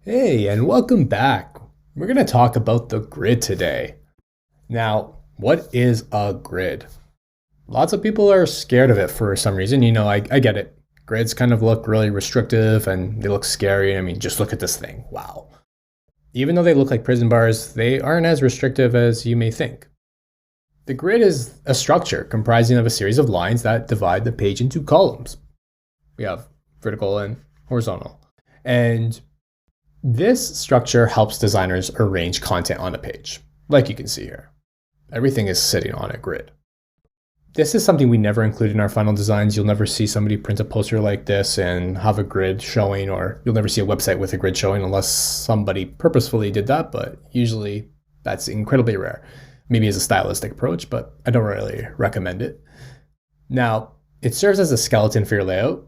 Hey, and welcome back. We're going to talk about the grid today. Now, what is a grid? Lots of people are scared of it for some reason. I get it. Grids kind of look really restrictive and they look scary. I mean, just look at this thing. Wow. Even though they look like prison bars, they aren't as restrictive as you may think. The grid is a structure comprising of a series of lines that divide the page into columns. We have vertical and horizontal. And this structure helps designers arrange content on a page, like you can see here. Everything is sitting on a grid. This is something we never include in our final designs. You'll never see somebody print a poster like this and have a grid showing, or you'll never see a website with a grid showing unless somebody purposefully did that, but usually that's incredibly rare. Maybe as a stylistic approach, but I don't really recommend it. Now, it serves as a skeleton for your layout,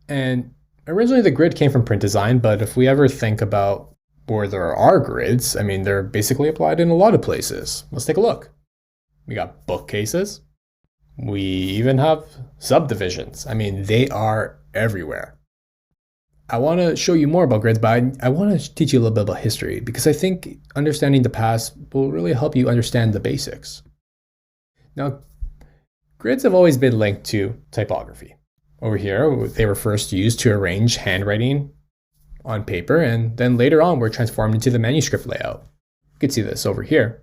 and originally the grid came from print design, but if we ever think about where there are grids, I mean, they're basically applied in a lot of places. Let's take a look. We got bookcases. We even have subdivisions. I mean, they are everywhere. I want to show you more about grids, but I want to teach you a little bit about history because I think understanding the past will really help you understand the basics. Now, grids have always been linked to typography. Over here, they were first used to arrange handwriting on paper, and then later on were transformed into the manuscript layout. You can see this over here.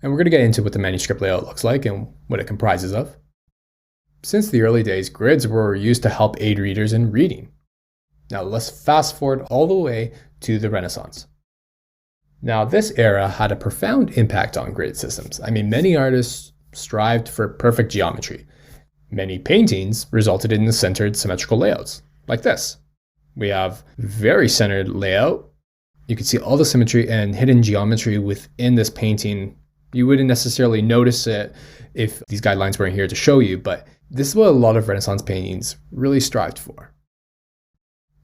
And we're going to get into what the manuscript layout looks like and what it comprises of. Since the early days, grids were used to help aid readers in reading. Now let's fast forward all the way to the Renaissance. Now this era had a profound impact on grid systems. I mean, many artists strived for perfect geometry. Many paintings resulted in the centered symmetrical layouts, like this. We have very centered layout. You can see all the symmetry and hidden geometry within this painting. You wouldn't necessarily notice it if these guidelines weren't here to show you, but this is what a lot of Renaissance paintings really strived for.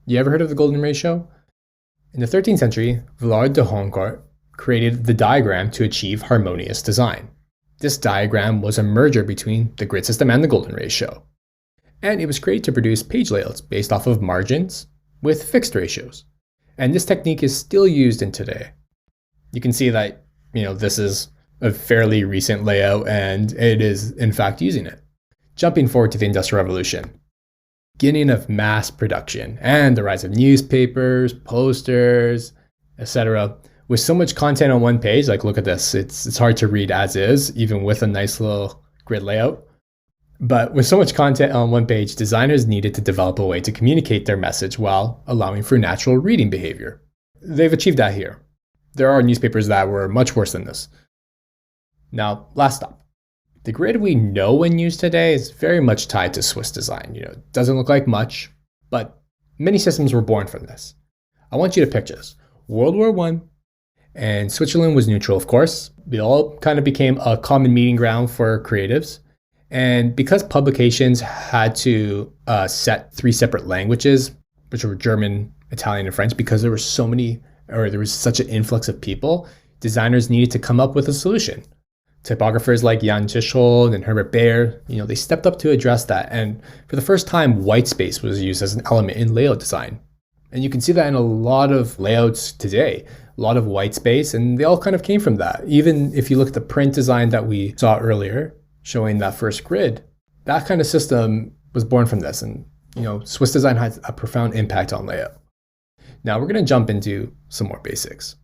You ever heard of the golden ratio? In the 13th century, Villard de Honcourt created the diagram to achieve harmonious design. This diagram was a merger between the grid system and the golden ratio. And it was created to produce page layouts based off of margins with fixed ratios. And this technique is still used in today. You can see that, this is a fairly recent layout and it is in fact using it. Jumping forward to the Industrial Revolution, beginning of mass production and the rise of newspapers, posters, etc. With so much content on one page, like look at this, it's hard to read as is, even with a nice little grid layout. But with so much content on one page, designers needed to develop a way to communicate their message while allowing for natural reading behavior. They've achieved that here. There are newspapers that were much worse than this. Now, last stop. The grid we know and use today is very much tied to Swiss design. It doesn't look like much, but many systems were born from this. I want you to picture this. World War I, and Switzerland was neutral, of course. It all kind of became a common meeting ground for creatives. And because publications had to set 3 separate languages, which were German, Italian, and French, because there were there was such an influx of people, designers needed to come up with a solution. Typographers like Jan Tischhold and Herbert Bayer, they stepped up to address that. And for the first time, white space was used as an element in layout design. And you can see that in a lot of layouts today, a lot of white space, and they all kind of came from that. Even if you look at the print design that we saw earlier, showing that first grid, that kind of system was born from this. And, Swiss design has a profound impact on layout. Now we're going to jump into some more basics.